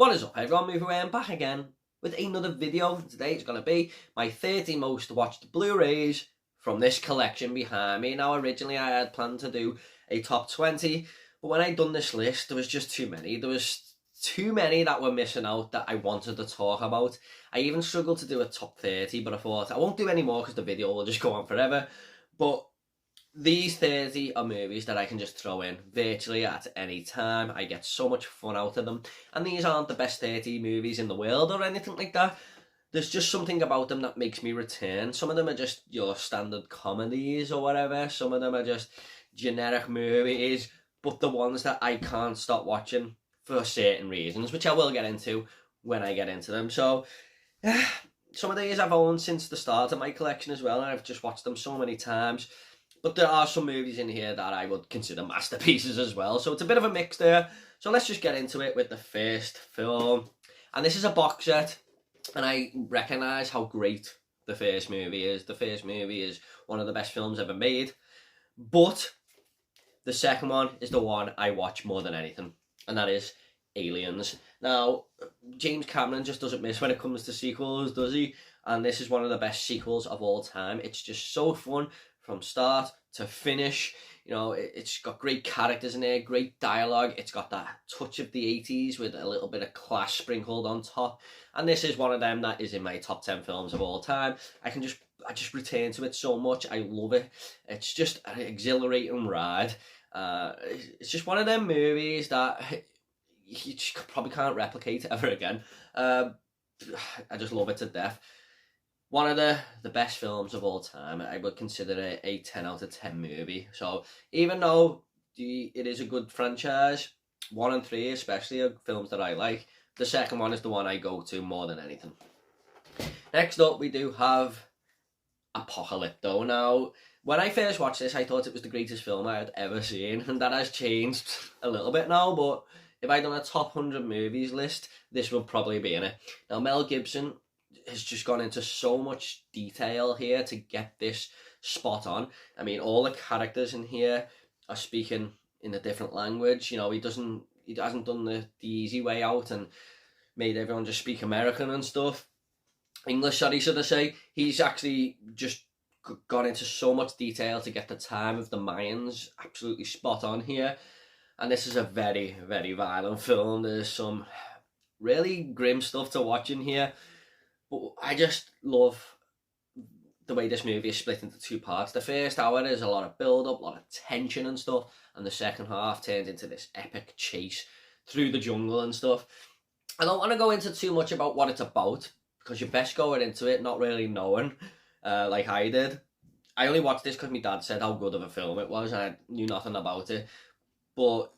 What is up everyone, Movie Way, I'm back again with another video. Today it's going to be my 30 most watched Blu-rays from this collection behind me. Now originally I had planned to do a top 20, but when I done this list there was just too many. There was too many that were missing out that I wanted to talk about. I even struggled to do a top 30, but I thought I won't do any more because the video will just go on forever. But these 30 are movies that I can just throw in virtually at any time. I get so much fun out of them. And these aren't the best 30 movies in the world or anything like that. There's just something about them that makes me return. Some of them are just your standard comedies or whatever. Some of them are just generic movies. But the ones that I can't stop watching for certain reasons, which I will get into when I get into them. So, some of these I've owned since the start of my collection as well. And I've just watched them so many times. But there are some movies in here that I would consider masterpieces as well. So it's a bit of a mix there. So let's just get into it with the first film. And this is a box set. And I recognise how great the first movie is. The first movie is one of the best films ever made. But the second one is the one I watch more than anything. And that is Aliens. Now, James Cameron just doesn't miss when it comes to sequels, does he? And this is one of the best sequels of all time. It's just so fun from start to finish. You know, it's got great characters in there, great dialogue. It's got that touch of the 80s with a little bit of class sprinkled on top. And this is one of them that is in my top 10 films of all time. I just return to it so much. I love it. It's just an exhilarating ride. It's just one of them movies that you just probably can't replicate ever again. I just love it to death. One of the best films of all time. I would consider it a 10 out of 10 movie. So even though it is a good franchise, 1 and 3 especially are films that I like, the second one is the one I go to more than anything. Next up we do have Apocalypto. Now, when I first watched this I thought it was the greatest film I had ever seen, and that has changed a little bit now, but if I'd done a top 100 movies list, this would probably be in it. Now, Mel Gibson has just gone into so much detail here to get this spot on. I mean, all the characters in here are speaking in a different language. You know, he hasn't done the easy way out and made everyone just speak American and stuff. English, sorry, should I say. He's actually just gone into so much detail to get the time of the Mayans absolutely spot on here. And this is a very, very violent film. There's some really grim stuff to watch in here. But I just love the way this movie is split into 2 parts. The first hour is a lot of build-up, a lot of tension and stuff. And the second half turns into this epic chase through the jungle and stuff. I don't want to go into too much about what it's about, because you're best going into it not really knowing, like I did. I only watched this because my dad said how good of a film it was, and I knew nothing about it. But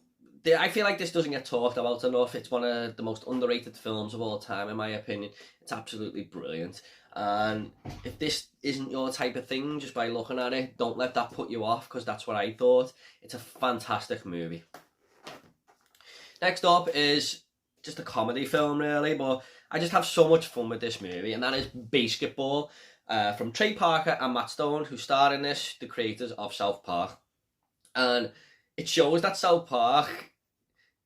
I feel like this doesn't get talked about enough. It's one of the most underrated films of all time, in my opinion. It's absolutely brilliant. And if this isn't your type of thing, just by looking at it, don't let that put you off, because that's what I thought. It's a fantastic movie. Next up is just a comedy film, really, but I just have so much fun with this movie, and that is Basketball, from Trey Parker and Matt Stone, who star in this, the creators of South Park. And it shows that South Park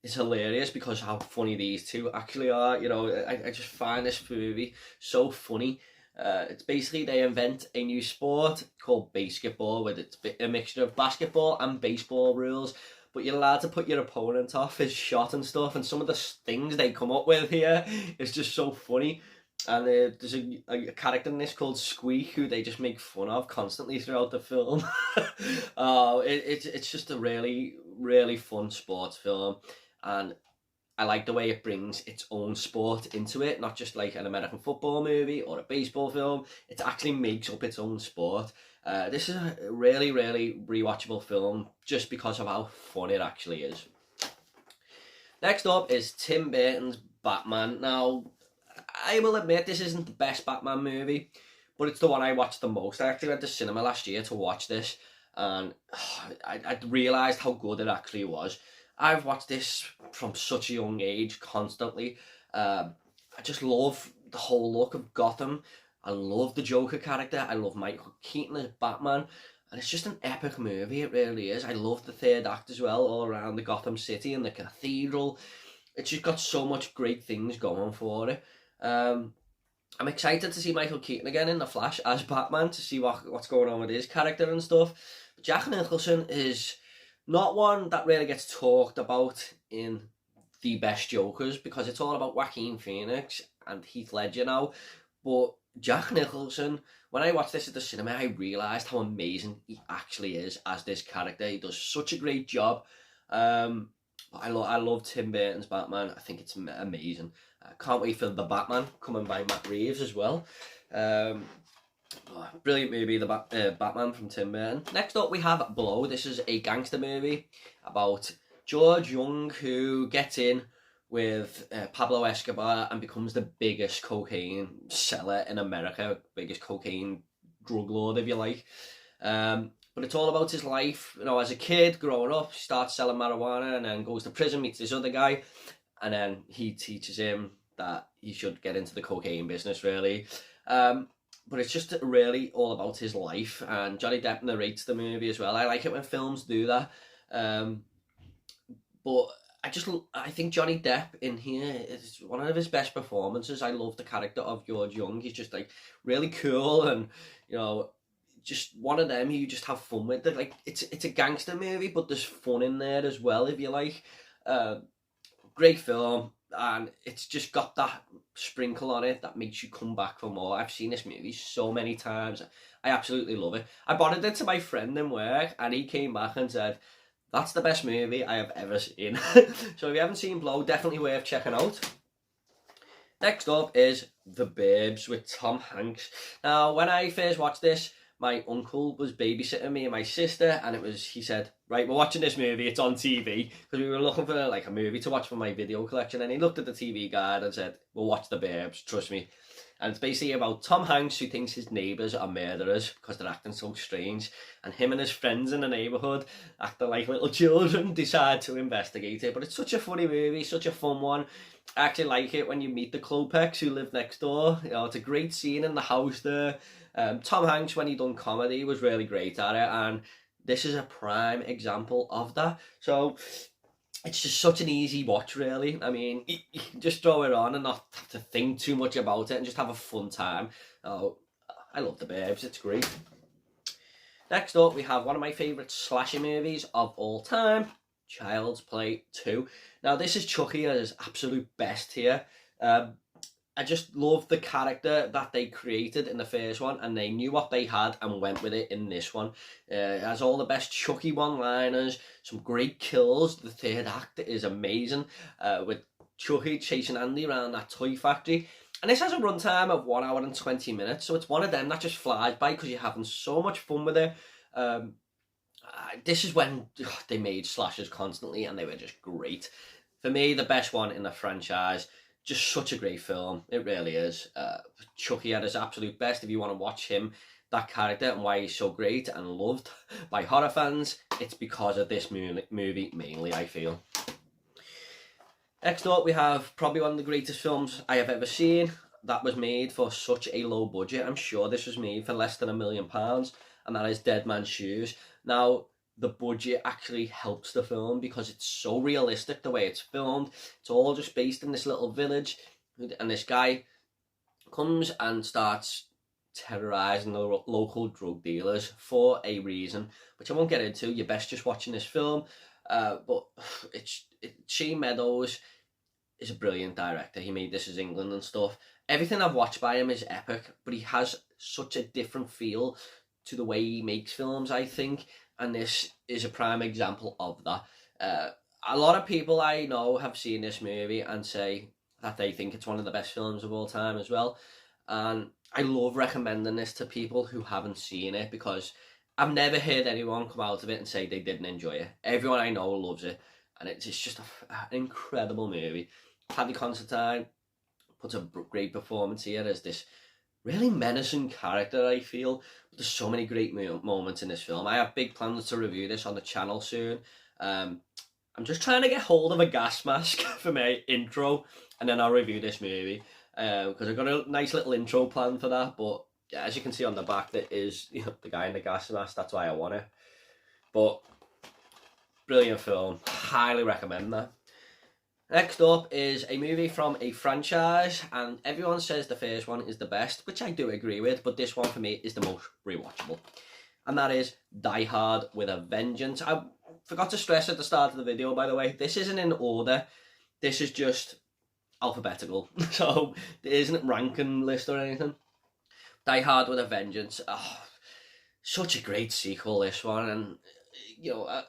is hilarious because how funny these two actually are. You know, I just find this movie so funny. It's basically they invent a new sport called basketball, with it's a mixture of basketball and baseball rules. But you're allowed to put your opponent off his shot and stuff. And some of the things they come up with here is just so funny. And there's a character in this called Squeak, who they just make fun of constantly throughout the film. It's just a really, really fun sports film. And I like the way it brings its own sport into it, not just like an American football movie or a baseball film. It actually makes up its own sport. This is a really, really rewatchable film just because of how fun it actually is. Next up is Tim Burton's Batman. Now, I will admit this isn't the best Batman movie, but it's the one I watched the most. I actually went to cinema last year to watch this, and I realised how good it actually was. I've watched this from such a young age, constantly. I just love the whole look of Gotham. I love the Joker character. I love Michael Keaton as Batman. And it's just an epic movie, it really is. I love the third act as well, all around the Gotham City and the cathedral. it's just got so much great things going for it. I'm excited to see Michael Keaton again in The Flash as Batman, to see what's going on with his character and stuff. But Jack Nicholson is not one that really gets talked about in the best Jokers, because it's all about Joaquin Phoenix and Heath Ledger now. But Jack Nicholson, when I watched this at the cinema, I realised how amazing he actually is as this character. He does such a great job. I love Tim Burton's Batman. I think it's amazing. Can't wait for The Batman, coming by Matt Reeves as well. Brilliant movie, the Batman from Tim Burton. Next up we have Blow. This is a gangster movie about George Young, who gets in with Pablo Escobar and becomes the biggest cocaine seller in America, biggest cocaine drug lord, if you like. But it's all about his life, as a kid growing up. He starts selling marijuana and then goes to prison, meets this other guy, and then he teaches him that he should get into the cocaine business, really. But it's just really all about his life, and Johnny Depp narrates the movie as well. I like it when films do that. But I think Johnny Depp in here is one of his best performances. I love the character of George Young. He's just like really cool, and just one of them you just have fun with. Like it's a gangster movie, but there's fun in there as well, if you like. Great film, and it's just got that sprinkle on it that makes you come back for more. I've seen this movie so many times. I absolutely love it. I borrowed it to my friend in work, and he came back and said, "That's the best movie I have ever seen." So if you haven't seen Blow, definitely worth checking out. Next up is The Burbs with Tom Hanks. Now, when I first watched this, my uncle was babysitting me and my sister, and he said, "Right, we're watching this movie, it's on TV," because we were looking for like a movie to watch for my video collection, and he looked at the TV guide and said, "We'll watch The Burbs, trust me." And it's basically about Tom Hanks, who thinks his neighbours are murderers because they're acting so strange, and him and his friends in the neighbourhood, acting like little children, decide to investigate it. But it's such a funny movie, such a fun one. I actually like it when you meet the Klopeks who live next door. It's a great scene in the house there. Tom Hanks, when he done comedy, was really great at it, and this is a prime example of that. So it's just such an easy watch, really. I mean, you can just throw it on and not have to think too much about it and just have a fun time. Oh, I love The Burbs, it's great. Next up, we have one of my favourite slasher movies of all time, Child's Play 2. Now, this is Chucky at his absolute best here. I just love the character that they created in the first one, and they knew what they had and went with it in this one. It has all the best Chucky one-liners, some great kills. The third act is amazing, with Chucky chasing Andy around that toy factory. And this has a runtime of 1 hour and 20 minutes, so it's one of them that just flies by because you're having so much fun with it. This is when they made slashers constantly, and they were just great. For me, the best one in the franchise. Just such a great film, it really is. Chucky at his absolute best. If you want to watch him, that character, and why he's so great and loved by horror fans, it's because of this movie mainly, I feel. Next up, we have probably one of the greatest films I have ever seen that was made for such a low budget. I'm sure this was made for less than £1 million, and that is Dead Man's Shoes. Now, the budget actually helps the film because it's so realistic the way it's filmed. It's all just based in this little village, and this guy comes and starts terrorising the local drug dealers for a reason, which I won't get into. You're best just watching this film. But Shane Meadows is a brilliant director. He made This Is England and stuff. Everything I've watched by him is epic, but he has such a different feel to the way he makes films, I think. And this is a prime example of that. A lot of people I know have seen this movie and say that they think it's one of the best films of all time as well. And I love recommending this to people who haven't seen it, because I've never heard anyone come out of it and say they didn't enjoy it. Everyone I know loves it, and it's just an incredible movie. Paddy Considine puts a great performance here as this really menacing character, I feel. But there's so many great moments in this film. I have big plans to review this on the channel soon. I'm just trying to get hold of a gas mask for my intro, and then I'll review this movie. Because I've got a nice little intro plan for that. But yeah, as you can see on the back, there is the guy in the gas mask. That's why I want it. But brilliant film. Highly recommend that. Next up is a movie from a franchise, and everyone says the first one is the best, which I do agree with, but this one for me is the most rewatchable. And that is Die Hard with a Vengeance. I forgot to stress at the start of the video, by the way, this isn't in order. This is just alphabetical. So there isn't a ranking list or anything. Die Hard with a Vengeance. Oh, such a great sequel, this one. And, you know,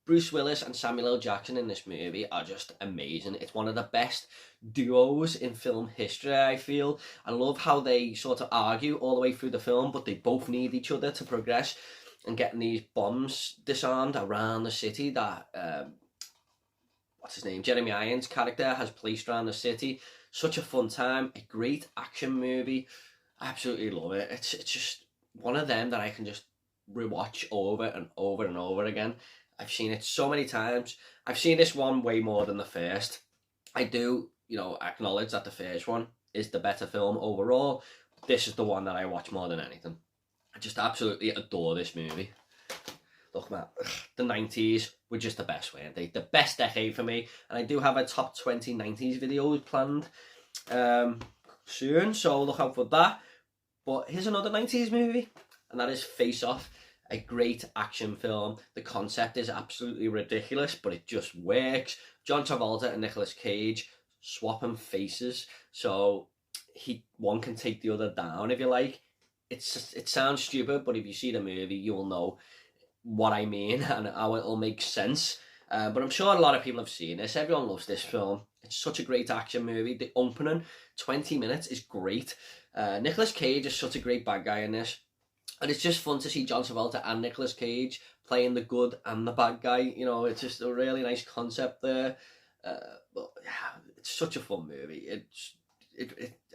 Bruce Willis and Samuel L. Jackson in this movie are just amazing. It's one of the best duos in film history, I feel. I love how they sort of argue all the way through the film, but they both need each other to progress, and getting these bombs disarmed around the city that, what's his name, Jeremy Irons' character has placed around the city. Such a fun time, a great action movie. I absolutely love it. It's just one of them that I can just rewatch over and over and over again. I've seen it so many times. I've seen this one way more than the first. I do, you know, acknowledge that the first one is the better film overall. This is the one that I watch more than anything. I just absolutely adore this movie. Look, man, the 90s were just the best, weren't they? The best decade for me. And I do have a top 20 90s video planned soon, so look out for that. But here's another 90s movie, and that is Face Off. A great action film. The concept is absolutely ridiculous, but it just works. John Travolta and Nicolas Cage swapping faces, so one can take the other down, if you like. It sounds stupid, but if you see the movie, you will know what I mean and how it'll make sense. But I'm sure a lot of people have seen this. Everyone loves this film. It's such a great action movie. The opening 20 minutes is great. Nicolas Cage is such a great bad guy in this. And it's just fun to see John Travolta and Nicolas Cage playing the good and the bad guy. You know, it's just a really nice concept there. But yeah, it's such a fun movie.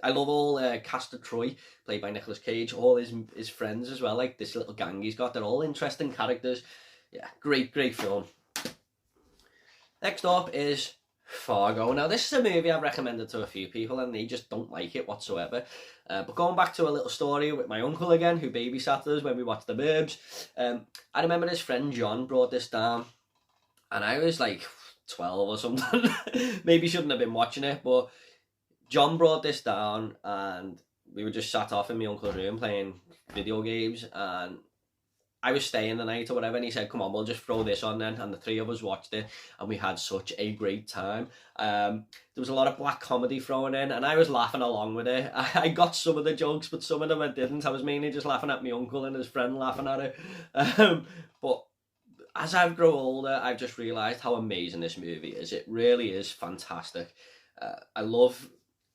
I love all Castor Troy, played by Nicolas Cage, all his friends as well, like this little gang he's got. They're all interesting characters. Yeah, great film. Next up is Fargo. Now, this is a movie I've recommended to a few people and they just don't like it whatsoever. But going back to a little story with my uncle again, who babysat us when we watched The Burbs. I remember his friend John brought this down, and I was like 12 or something. Maybe shouldn't have been watching it, but John brought this down and we were just sat off in my uncle's room playing video games, and I was staying the night or whatever, and he said, come on, we'll just throw this on then. And the three of us watched it, and we had such a great time. There was a lot of black comedy thrown in, and I was laughing along with it. I got some of the jokes, but some of them I didn't. I was mainly just laughing at my uncle and his friend laughing at it. But as I've grown older, I've just realised how amazing this movie is. It really is fantastic.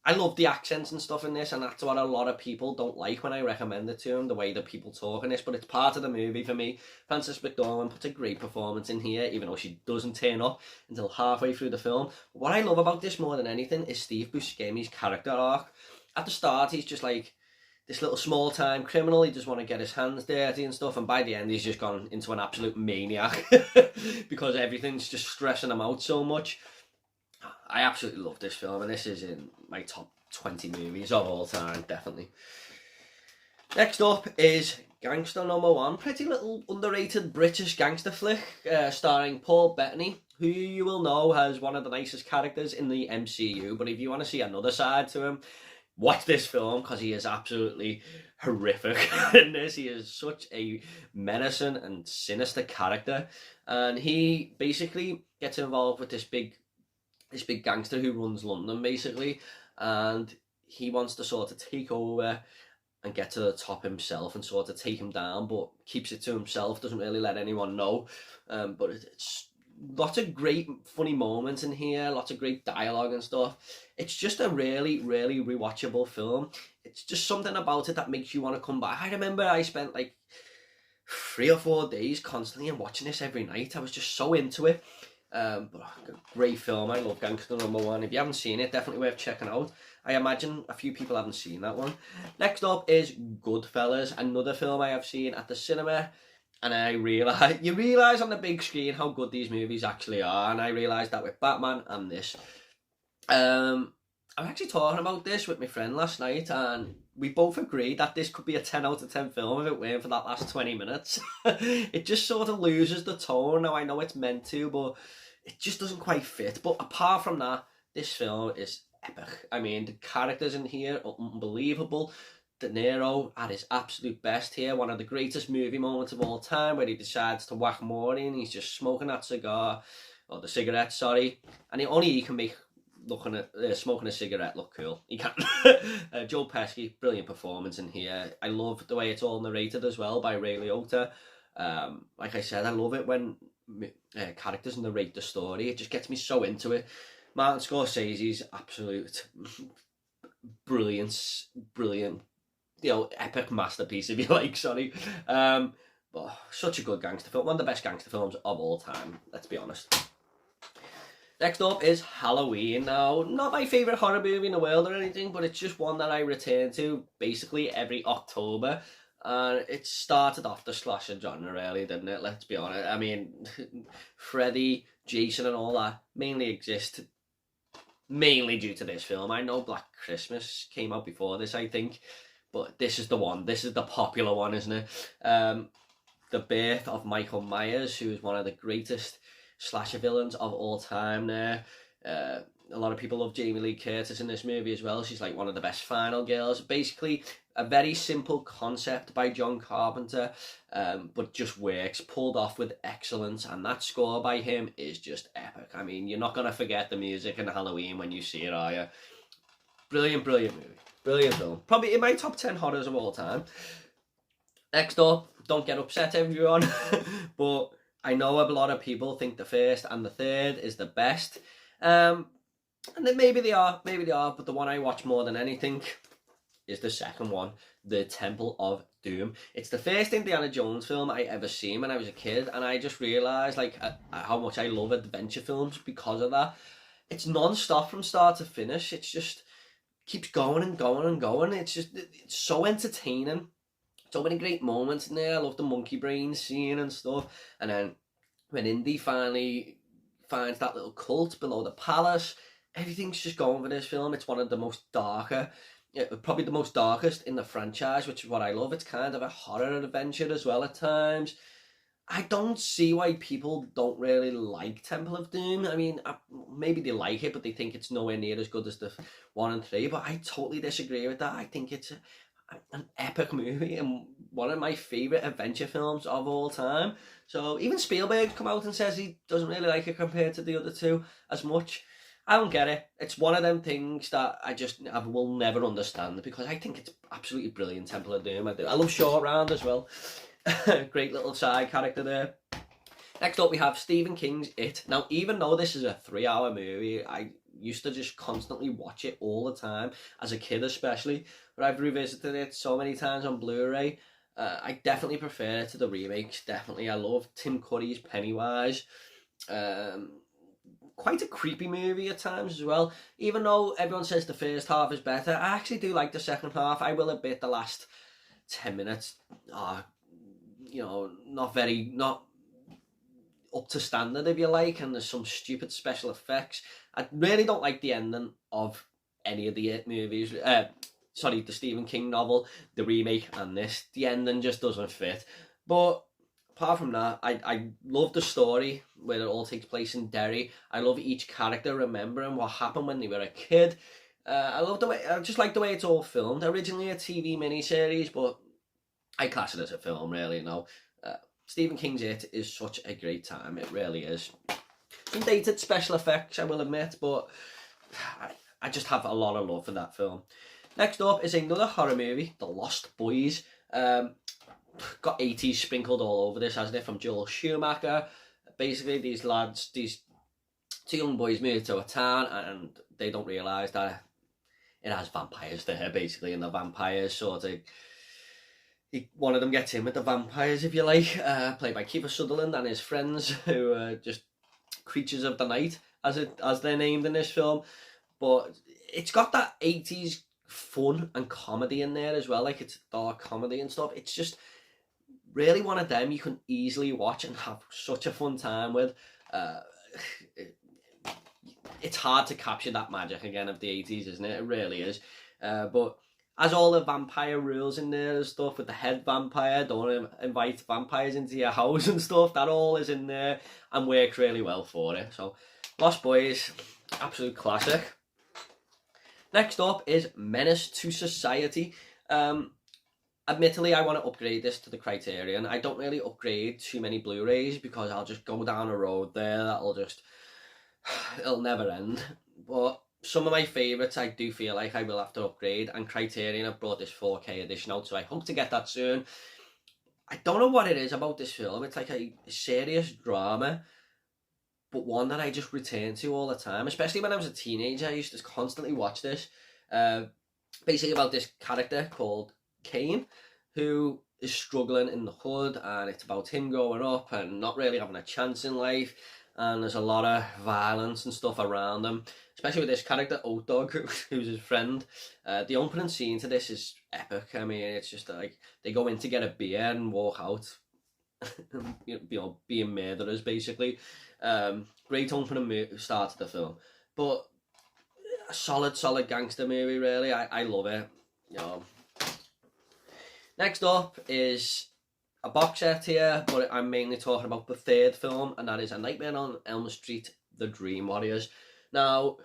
I love the accents and stuff in this, and that's what a lot of people don't like when I recommend it to them, the way that people talk in this, but it's part of the movie for me. Frances McDormand puts a great performance in here, even though she doesn't turn up until halfway through the film. What I love about this more than anything is Steve Buscemi's character arc. At the start, he's just like this little small-time criminal. He just want to get his hands dirty and stuff, and by the end, he's just gone into an absolute maniac because everything's just stressing him out so much. I absolutely love this film, and this is in my top 20 movies of all time, definitely. Next up is Gangster #1, pretty little underrated British gangster flick, starring Paul Bettany, who you will know has one of the nicest characters in the MCU, but if you want to see another side to him, watch this film, because he is absolutely horrific in this. He is such a menacing and sinister character, and he basically gets involved with this big gangster who runs London, basically, and he wants to sort of take over and get to the top himself and sort of take him down, but keeps it to himself, doesn't really let anyone know. But it's lots of great funny moments in here, lots of great dialogue and stuff. It's just a really, really rewatchable film. It's just something about it that makes you want to come back. I remember I spent like 3 or 4 days constantly and watching this every night. I was just so into it. But great film. I love Gangster #1. If you haven't seen it, definitely worth checking out. I imagine a few people haven't seen that one. Next up is Goodfellas, another film I have seen at the cinema, and you realise on the big screen how good these movies actually are, and I realised that with Batman and this. I'm actually talking about this with my friend last night, and we both agreed that this could be a 10 out of 10 film if it weren't for that last 20 minutes. It just sort of loses the tone. Now, I know it's meant to, but it just doesn't quite fit. But apart from that, this film is epic. I mean, the characters in here are unbelievable. De Niro at his absolute best here. One of the greatest movie moments of all time, where he decides to whack Maury and he's just smoking that cigar, or the cigarette, sorry. And only he can make looking at smoking a cigarette look cool. He can't. Joe Pesci, brilliant performance in here. I love the way it's all narrated as well by Ray Liotta. Like I said, I love it when characters narrate the story. It just gets me so into it. Martin Scorsese's absolute brilliant, epic masterpiece, if you like, sorry. But such a good gangster film. One of the best gangster films of all time, let's be honest. Next up is Halloween. Now, not my favourite horror movie in the world or anything, but it's just one that I return to basically every October. And it started off the slasher genre, really, didn't it? Let's be honest. I mean, Freddy, Jason and all that mainly exist mainly due to this film. I know Black Christmas came out before this, I think, but this is the one. This is the popular one, isn't it? The birth of Michael Myers, who is one of the greatest slasher villains of all time there. A lot of people love Jamie Lee Curtis in this movie as well. She's like one of the best final girls. Basically, a very simple concept by John Carpenter, but just works, pulled off with excellence, and that score by him is just epic. I mean, you're not going to forget the music in Halloween when you see it, are you? Brilliant, brilliant movie. Brilliant film. Probably in my top 10 horrors of all time. Next up, don't get upset everyone, but I know a lot of people think the first and the third is the best. And then maybe they are, but the one I watch more than anything is the second one, The Temple of Doom. It's the first Indiana Jones film I ever seen when I was a kid, and I just realised like how much I love adventure films because of that. It's non-stop from start to finish. It's just keeps going and going and going. It's so entertaining. So many great moments in there. I love the monkey brain scene and stuff. And then when Indy finally finds that little cult below the palace, everything's just going for this film. It's one of the most probably the most darkest in the franchise, which is what I love. It's kind of a horror adventure as well at times. I don't see why people don't really like Temple of Doom. I mean, maybe they like it, but they think it's nowhere near as good as the 1 and 3. But I totally disagree with that. I think it's an epic movie and one of my favourite adventure films of all time. So even Spielberg come out and says he doesn't really like it compared to the other two as much. I don't get it. It's one of them things that I will never understand, because I think it's absolutely brilliant, Temple of Doom. I love Short Round as well. Great little side character there. Next up we have Stephen King's It. Now, even though this is a 3-hour movie, I used to just constantly watch it all the time, as a kid especially, but I've revisited it so many times on Blu-ray. I definitely prefer it to the remakes, definitely. I love Tim Curry's Pennywise. Quite a creepy movie at times as well. Even though everyone says the first half is better, I actually do like the second half. I will admit the last 10 minutes are, not up to standard, if you like, and there's some stupid special effects. I really don't like the ending of any of the It movies. The Stephen King novel, the remake, and this. The ending just doesn't fit. But apart from that, I love the story where it all takes place in Derry. I love each character remembering what happened when they were a kid. I just like the way it's all filmed. Originally a TV miniseries, but I class it as a film, really, now. Stephen King's It is such a great time. It really is. Some dated special effects, I will admit, but I just have a lot of love for that film. Next up is another horror movie, The Lost Boys. Got 80s sprinkled all over this, hasn't it, from Joel Schumacher. Basically, these two young boys move to a town, and they don't realise that it has vampires there, basically, and the vampires sort of... one of them gets in with the vampires, if you like, played by Kiefer Sutherland and his friends, who are just creatures of the night, as they're named in this film. But it's got that 80s fun and comedy in there as well, like it's dark comedy and stuff. It's just really one of them you can easily watch and have such a fun time with. It's hard to capture that magic again of the 80s, isn't it? It really is. But Has all the vampire rules in there and stuff with the head vampire. Don't invite vampires into your house and stuff. That all is in there and works really well for it. So, Lost Boys, absolute classic. Next up is Menace to Society. Admittedly, I want to upgrade this to the Criterion. I don't really upgrade too many Blu-rays because I'll just go down a road there it'll never end. But some of my favourites I do feel like I will have to upgrade, and Criterion have brought this 4K edition out, so I hope to get that soon. I don't know what it is about this film. It's like a serious drama, but one that I just return to all the time, especially when I was a teenager. I used to constantly watch this. Basically about this character called Kane, who is struggling in the hood, and it's about him growing up and not really having a chance in life, and there's a lot of violence and stuff around him, especially with this character Oat-Dog, who's his friend. The opening scene to this is epic. I mean, it's just like they go in to get a beer and walk out being murderers basically. Great opening start to the film, but a solid gangster movie really. I love it. Next up is a box set here, but I'm mainly talking about the third film, and that is A Nightmare on Elm Street, The Dream Warriors. Now,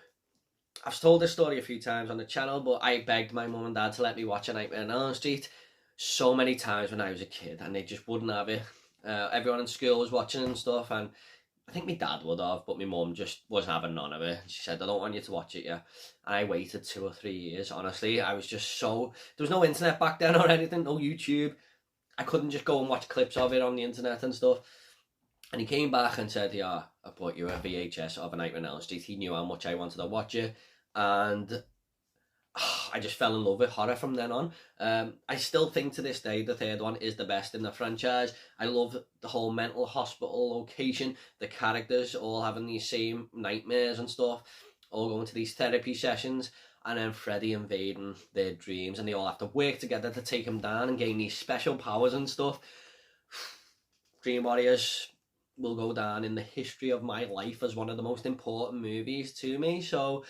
I've told this story a few times on the channel, but I begged my mum and dad to let me watch A Nightmare on Elm Street so many times when I was a kid, and they just wouldn't have it. Everyone in school was watching and stuff, and I think my dad would have, but my mum just was having none of it. She said, I don't want you to watch it yet. And I waited 2 or 3 years, honestly. I was just so... There was no internet back then or anything, no YouTube. I couldn't just go and watch clips of it on the internet and stuff. And he came back and said, yeah, I bought you a VHS of A Nightmare on Elm Street. He knew how much I wanted to watch it. And I just fell in love with horror from then on. I still think to this day the third one is the best in the franchise. I love the whole mental hospital location, the characters all having these same nightmares and stuff, all going to these therapy sessions, and then Freddy invading their dreams, and they all have to work together to take him down and gain these special powers and stuff. Dream Warriors will go down in the history of my life as one of the most important movies to me. So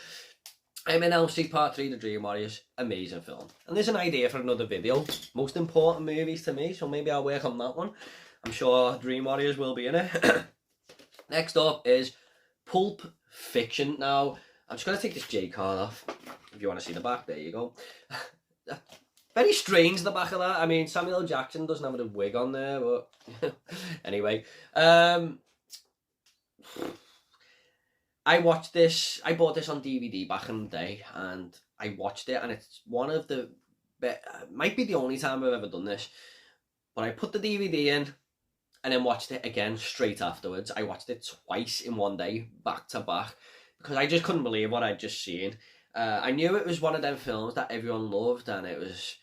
I'm in Elm Street Part 3, The Dream Warriors. Amazing film. And there's an idea for another video. Most important movies to me, so maybe I'll work on that one. I'm sure Dream Warriors will be in it. Next up is Pulp Fiction. Now, I'm just going to take this J card off. If you want to see the back, there you go. Very strange, the back of that. I mean, Samuel L. Jackson doesn't have a wig on there, but anyway. I watched this, I bought this on DVD back in the day, and I watched it, and it's one of the, might be the only time I've ever done this, but I put the DVD in, and then watched it again straight afterwards. I watched it twice in one day, back to back, because I just couldn't believe what I'd just seen. I knew it was one of them films that everyone loved, and it was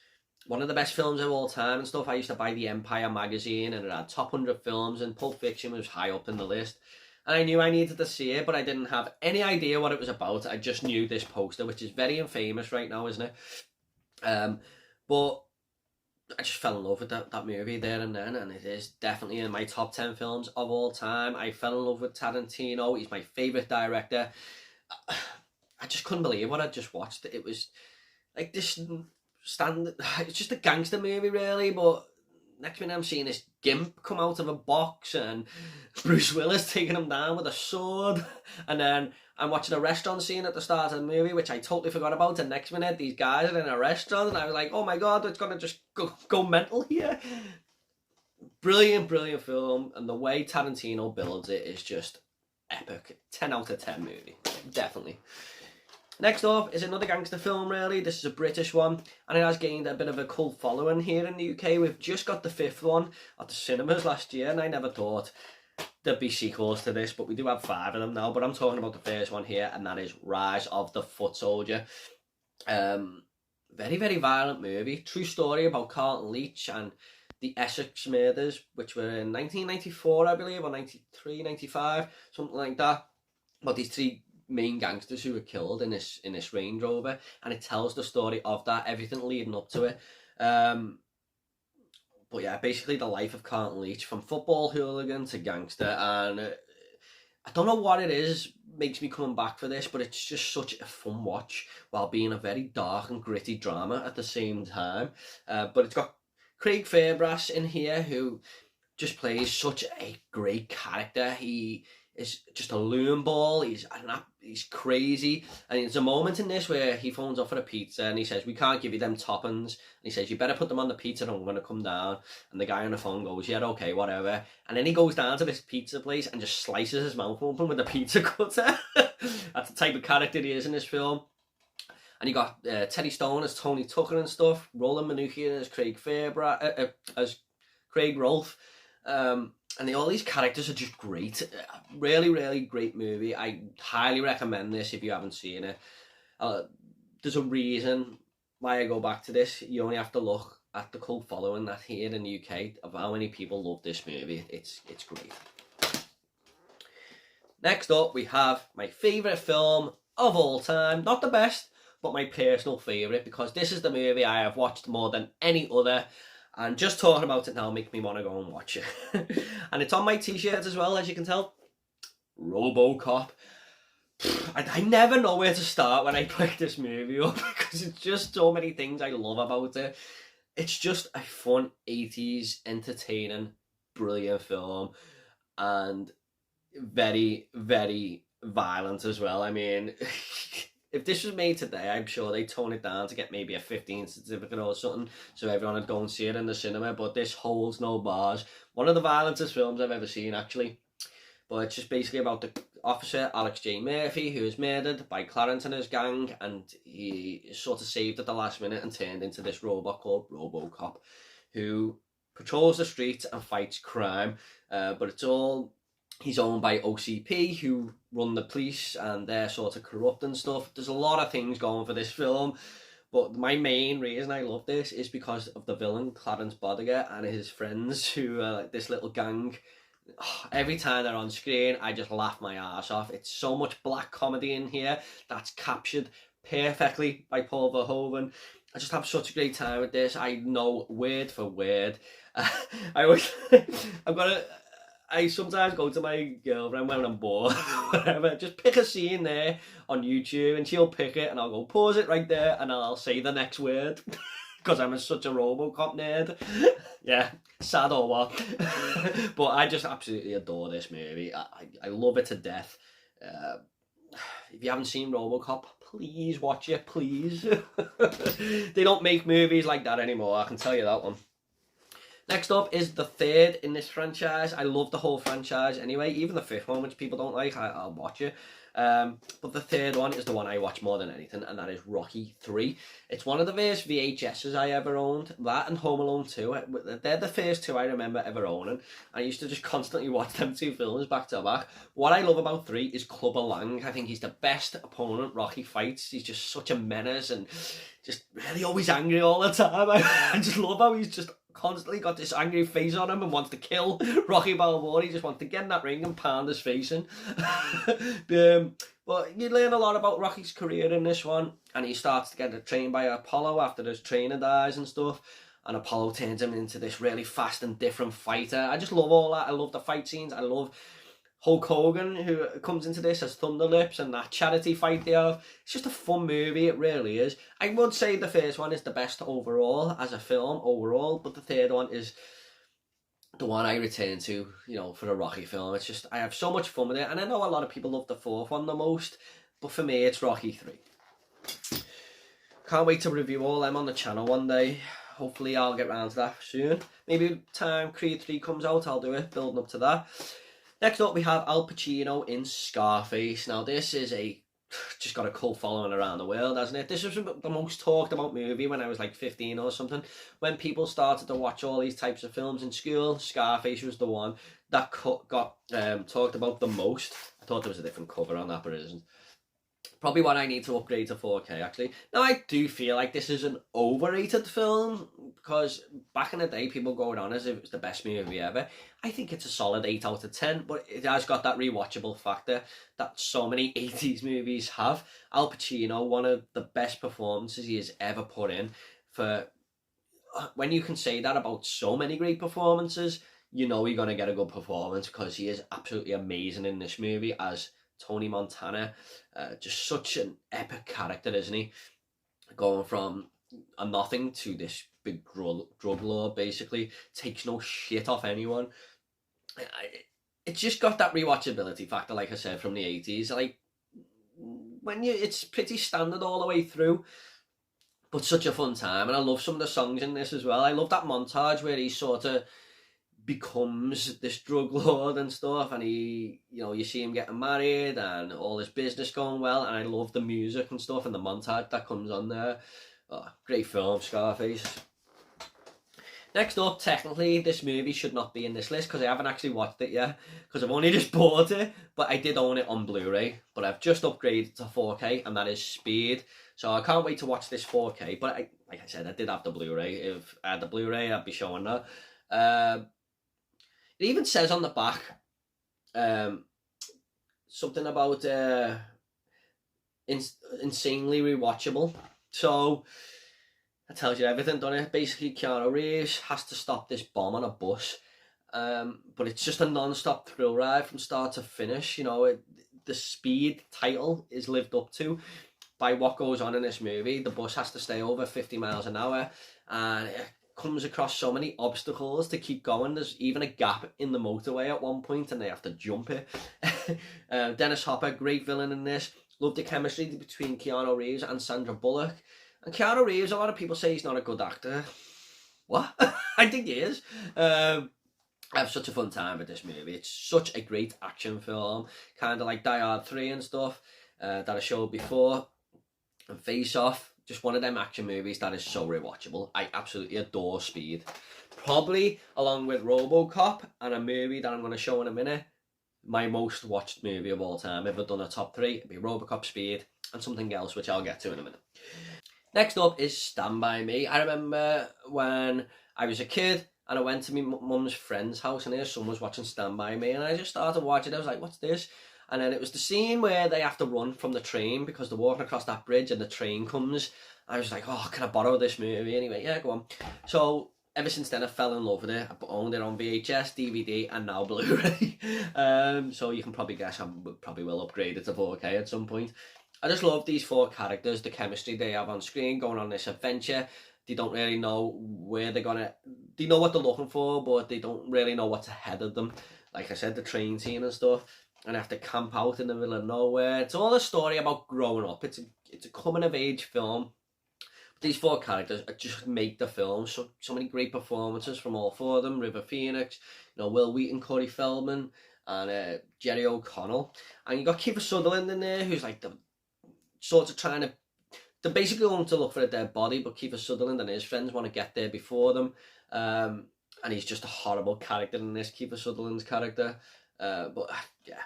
one of the best films of all time and stuff. I used to buy the Empire magazine, and it had top 100 films, and Pulp Fiction was high up in the list. And I knew I needed to see it, but I didn't have any idea what it was about. I just knew this poster, which is very infamous right now, isn't it? But I just fell in love with that movie there and then, and it is definitely in my top 10 films of all time. I fell in love with Tarantino. He's my favourite director. I just couldn't believe what I just watched. It was like this standard... It's just a gangster movie, really, but next minute I'm seeing this gimp come out of a box and Bruce Willis taking him down with a sword, and then I'm watching a restaurant scene at the start of the movie, which I totally forgot about, and next minute these guys are in a restaurant, and I was like, oh my god, it's gonna just go mental here. Brilliant film, and the way Tarantino builds it is just epic. 10 out of 10 movie, definitely. Next up is another gangster film, really. This is a British one, and it has gained a bit of a cult following here in the UK. We've just got the 5th one at the cinemas last year, and I never thought there'd be sequels to this, but we do have 5 of them now. But I'm talking about the first one here, and that is Rise of the Foot Soldier. Very violent movie. True story about Carlton Leach and the Essex murders, which were in 1994, I believe, or 93, 95, something like that. But these 3 main gangsters who were killed in this Range Rover, and it tells the story of that, everything leading up to it. But yeah, basically the life of Carlton Leach, from football hooligan to gangster, and I don't know what it is makes me coming back for this, but it's just such a fun watch while being a very dark and gritty drama at the same time. But it's got Craig Fairbrass in here, who just plays such a great character. He is just a loon ball. He's crazy. And there's a moment in this where he phones up for a pizza and he says, "We can't give you them toppings." And he says, "You better put them on the pizza and I'm going to come down." And the guy on the phone goes, "Yeah, okay, whatever." And then he goes down to this pizza place and just slices his mouth open with a pizza cutter. That's the type of character he is in this film. And you got Teddy Stone as Tony Tucker and stuff. Roland Manukian as Craig Fairbrass, as Craig Rolfe. And all these characters are just great. Really, really great movie. I highly recommend this if you haven't seen it. There's a reason why I go back to this. You only have to look at the cult following that here in the UK of how many people love this movie. It's great. Next up, we have my favourite film of all time. Not the best, but my personal favourite, because this is the movie I have watched more than any other. And just talking about it now makes me want to go and watch it. And it's on my t-shirt as well, as you can tell. Robocop. I never know where to start when I pick this movie up, because it's just so many things I love about it. It's just a fun 80s, entertaining, brilliant film. And very, very violent as well. I mean, if this was made today, I'm sure they'd tone it down to get maybe a 15 certificate or something, so everyone would go and see it in the cinema, but this holds no bars. One of the violentest films I've ever seen, actually. But it's just basically about the officer, Alex J. Murphy, who is murdered by Clarence and his gang, and he is sort of saved at the last minute and turned into this robot called Robocop, who patrols the streets and fights crime, but it's all... He's owned by OCP, who run the police, and they're sort of corrupt and stuff. There's a lot of things going for this film, but my main reason I love this is because of the villain, Clarence Bodiger, and his friends, who are like this little gang. Every time they're on screen, I just laugh my ass off. It's so much black comedy in here that's captured perfectly by Paul Verhoeven. I just have such a great time with this. I know word for word. I sometimes go to my girlfriend when I'm bored, whatever, just pick a scene there on YouTube and she'll pick it and I'll go, pause it right there, and I'll say the next word, because I'm such a Robocop nerd. Yeah, sad or what. But I just absolutely adore this movie. I love it to death. If you haven't seen Robocop, please watch it, please. They don't make movies like that anymore, I can tell you that one. Next up is the third in this franchise. I love the whole franchise anyway, even the fifth one, which people don't like, I'll watch it. But the third one is the one I watch more than anything, and that is Rocky 3. It's one of the first VHSs I ever owned. That and Home Alone 2. They're the first two I remember ever owning. I used to just constantly watch them two films back to back. What I love about 3 is Clubber Lang. I think he's the best opponent Rocky fights. He's just such a menace and just really always angry all the time. I just love how he's just constantly got this angry face on him and wants to kill Rocky Balboa. He just wants to get in that ring and pound his face in. But you learn a lot about Rocky's career in this one, and he starts to get trained by Apollo after his trainer dies and stuff, and Apollo turns him into this really fast and different fighter. I just love all that. I love the fight scenes. I love Hulk Hogan, who comes into this as Thunder Lips, and that charity fight they have. It's just a fun movie, it really is. I would say the first one is the best overall, as a film overall, but the third one is the one I return to, you know, for a Rocky film. It's just, I have so much fun with it, and I know a lot of people love the fourth one the most, but for me, it's Rocky 3. Can't wait to review all them on the channel one day. Hopefully I'll get round to that soon. Maybe time Creed 3 comes out, I'll do it, building up to that. Next up, we have Al Pacino in Scarface. Now, this is just got a cult following around the world, hasn't it? This was the most talked about movie when I was like 15 or something. When people started to watch all these types of films in school, Scarface was the one that got talked about the most. I thought there was a different cover on that, but it isn't. Probably what I need to upgrade to 4K, actually. Now, I do feel like this is an overrated film, because back in the day, people going on as if it was the best movie ever. I think it's a solid 8 out of 10, but it has got that rewatchable factor that so many 80s movies have. Al Pacino, one of the best performances he has ever put in. When you can say that about so many great performances, you know you're going to get a good performance, because he is absolutely amazing in this movie as Tony Montana. Just such an epic character, isn't he? Going from a nothing to this big drug lord, basically. Takes no shit off anyone. It's just got that rewatchability factor, like I said, from the 80s. Like, it's pretty standard all the way through, but such a fun time. And I love some of the songs in this as well. I love that montage where he sort of becomes this drug lord and stuff, and he, you see him getting married and all his business going well, and I love the music and stuff and the montage that comes on there. Oh, great film, Scarface. Next up, technically, this movie should not be in this list because I haven't actually watched it yet, because I've only just bought it, but I did own it on Blu-ray, but I've just upgraded to 4K, and that is Speed. So I can't wait to watch this 4K, but like I said, I did have the Blu-ray. If I had the Blu-ray, I'd be showing that. It even says on the back something about insanely rewatchable. So that tells you everything, doesn't it? Basically, Keanu Reeves has to stop this bomb on a bus, but it's just a non-stop thrill ride from start to finish. The Speed title is lived up to by what goes on in this movie. The bus has to stay over 50 miles an hour, and it comes across so many obstacles to keep going. There's even a gap in the motorway at one point, and they have to jump it. Dennis Hopper, great villain in this. Love the chemistry between Keanu Reeves and Sandra Bullock. And Keanu Reeves, a lot of people say he's not a good actor. What? I think he is. I have such a fun time with this movie. It's such a great action film, kind of like Die Hard 3 and stuff that I showed before. And Face Off, just one of them action movies that is so rewatchable. I absolutely adore Speed. Probably, along with Robocop and a movie that I'm going to show in a minute, my most watched movie of all time. If I've done a top 3, it'd be Robocop, Speed, and something else, which I'll get to in a minute. Next up is Stand By Me. I remember when I was a kid and I went to my mum's friend's house and her son was watching Stand By Me, and I just started watching it. I was like, what's this? And then it was the scene where they have to run from the train because they're walking across that bridge and the train comes. I was like, oh, can I borrow this movie? Anyway, yeah, go on. So ever since then, I fell in love with it. I owned it on VHS, DVD, and now Blu-ray. So you can probably guess I probably will upgrade it to 4K at some point. I just love these 4 characters, the chemistry they have on screen, going on this adventure. They don't really know where they're gonna... They know what they're looking for, but they don't really know what's ahead of them. Like I said, the train scene and stuff. And have to camp out in the middle of nowhere. It's all a story about growing up. It's a coming-of-age film. But these 4 characters just make the film. So many great performances from all 4 of them. River Phoenix, Will Wheaton, Corey Feldman, and Jerry O'Connell. And you got Kiefer Sutherland in there, who's like the sort of trying to... They're basically going to look for a dead body, but Kiefer Sutherland and his friends want to get there before them. And he's just a horrible character in this, Kiefer Sutherland's character. But yeah,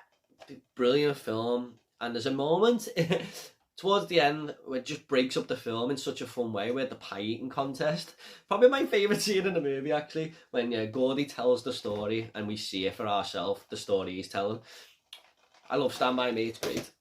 brilliant film. And there's a moment towards the end where it just breaks up the film in such a fun way, with the pie eating contest. Probably my favourite scene in the movie, actually, when Gordy tells the story and we see it for ourselves, the story he's telling. I love Stand By Me, it's great.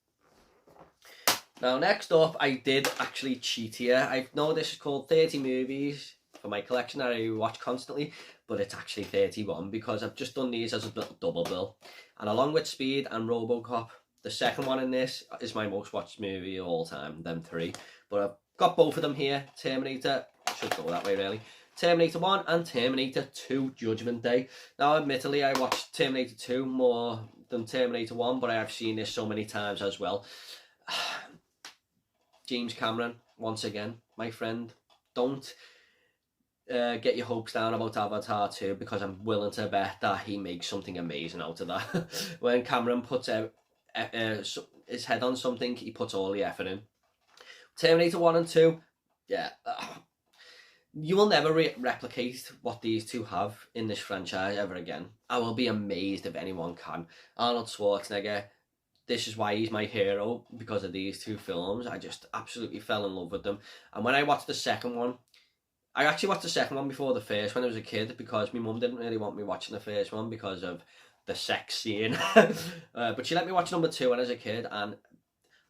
Now, next up, I did actually cheat here. I know this is called 30 movies for my collection that I watch constantly, but it's actually 31 because I've just done these as a little double bill. And along with Speed and Robocop, the second one in this is my most watched movie of all time, them 3. But I've got both of them here. Terminator, should go that way really. Terminator 1 and Terminator 2 Judgment Day. Now, admittedly, I watched Terminator 2 more than Terminator 1, but I have seen this so many times as well. James Cameron, once again, my friend, don't get your hopes down about Avatar 2, because I'm willing to bet that he makes something amazing out of that. When Cameron puts his head on something, he puts all the effort in. Terminator 1 and 2, yeah. You will never replicate what these two have in this franchise ever again. I will be amazed if anyone can. Arnold Schwarzenegger, this is why he's my hero, because of these 2 films. I just absolutely fell in love with them. And when I watched the second one, I actually watched the second one before the first when I was a kid, because my mum didn't really want me watching the first one because of the sex scene. But she let me watch number 2 when I was a kid, and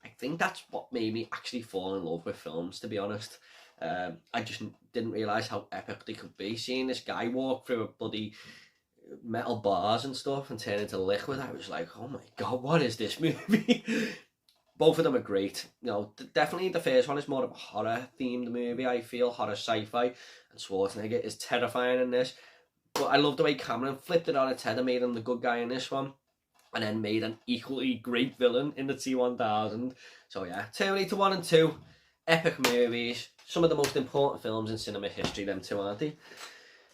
I think that's what made me actually fall in love with films, to be honest. I just didn't realise how epic they could be. Seeing this guy walk through a bloody metal bars and stuff and turn into liquid, I was like, oh my god, what is this movie? Both of them are great. You know, definitely the first one is more of a horror themed movie, I feel, horror sci-fi, and Schwarzenegger is terrifying in this. But I love the way Cameron flipped it on its head and made him the good guy in this one, and then made an equally great villain in the T-1000. So yeah, Terminator 1 and 2, epic movies, some of the most important films in cinema history, them two, aren't they?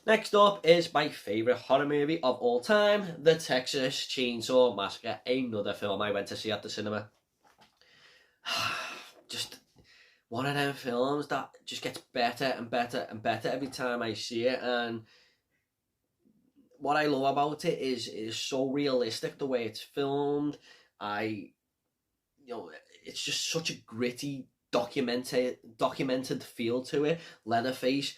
Next up is my favourite horror movie of all time, The Texas Chainsaw Massacre, another film I went to see at the cinema. Just one of them films that just gets better and better and better every time I see it, and what I love about it is so realistic the way it's filmed. It's just such a gritty documented feel to it. Leatherface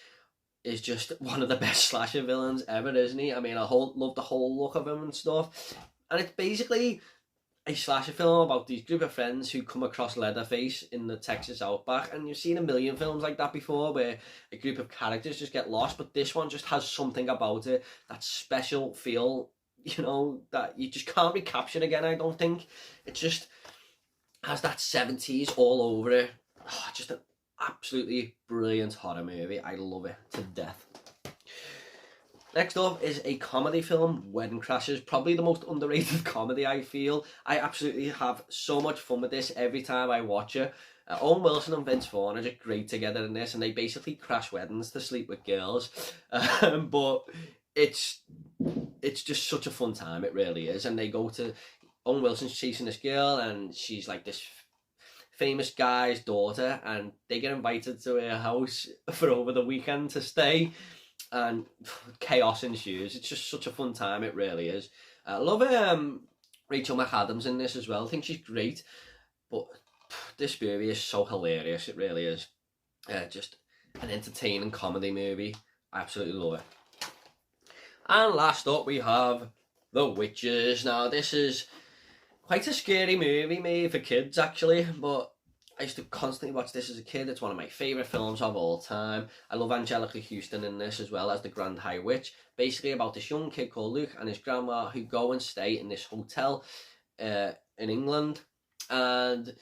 is just one of the best slasher villains ever, isn't he? I mean, love the whole look of him and stuff, and it's basically a slasher film about these group of friends who come across Leatherface in the Texas outback, and you've seen a million films like that before where a group of characters just get lost, but this one just has something about it, that special feel, that you just can't recapture again, I don't think. It just has that 70s all over it. Just an absolutely brilliant horror movie. I love it to death. Next up is a comedy film, Wedding Crashers, probably the most underrated comedy, I feel. I absolutely have so much fun with this every time I watch it. Owen Wilson and Vince Vaughn are just great together in this, and they basically crash weddings to sleep with girls. But it's just such a fun time, it really is. And they go to, Owen Wilson's chasing this girl, and she's like this famous guy's daughter, and they get invited to her house for over the weekend to stay. And chaos ensues. It's just such a fun time, it really is. I love Rachel McAdams in this as well. I think she's great, but this movie is so hilarious, it really is. Just an entertaining comedy movie. I absolutely love it. And last up we have The Witches. Now this is quite a scary movie made for kids actually, but I used to constantly watch this as a kid. It's one of my favourite films of all time. I love Angelica Houston in this as well as the Grand High Witch. Basically about this young kid called Luke and his grandma who go and stay in this hotel in England, and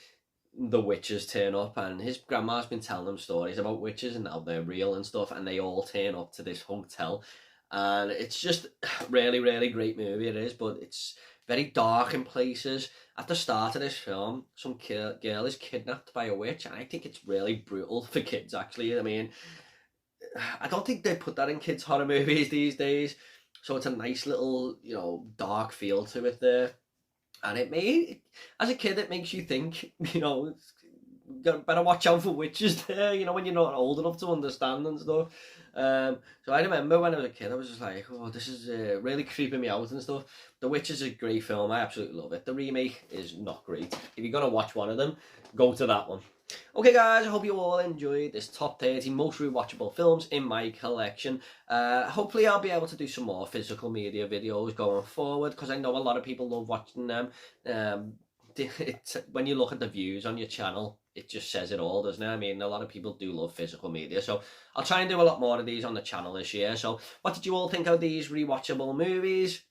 the witches turn up, and his grandma's been telling them stories about witches and how they're real and stuff, and they all turn up to this hotel, and it's just really, really great movie it is, but it's very dark in places. At the start of this film, some girl is kidnapped by a witch, and I think it's really brutal for kids, actually. I mean, I don't think they put that in kids' horror movies these days, so it's a nice little, dark feel to it there. And as a kid, it makes you think, you better watch out for witches there, when you're not old enough to understand and stuff. So I remember when I was a kid, I was just like, oh, this is really creeping me out and stuff. The Witch is a great film. I absolutely love it. The remake is not great. If you're going to watch one of them, go to that one. Okay, guys, I hope you all enjoyed this top 30 most rewatchable films in my collection. Hopefully, I'll be able to do some more physical media videos going forward, because I know a lot of people love watching them. When you look at the views on your channel, it just says it all, doesn't it? I mean, a lot of people do love physical media, so I'll try and do a lot more of these on the channel this year. So what did you all think of these rewatchable movies?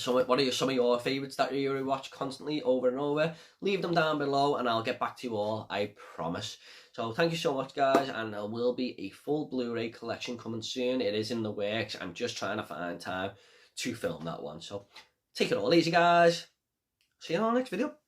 What are some of your favourites that you rewatch constantly over and over? Leave them down below and I'll get back to you all, I promise. So thank you so much, guys, and there will be a full Blu-ray collection coming soon. It is in the works. I'm just trying to find time to film that one. So take it all easy, guys. See you in our next video.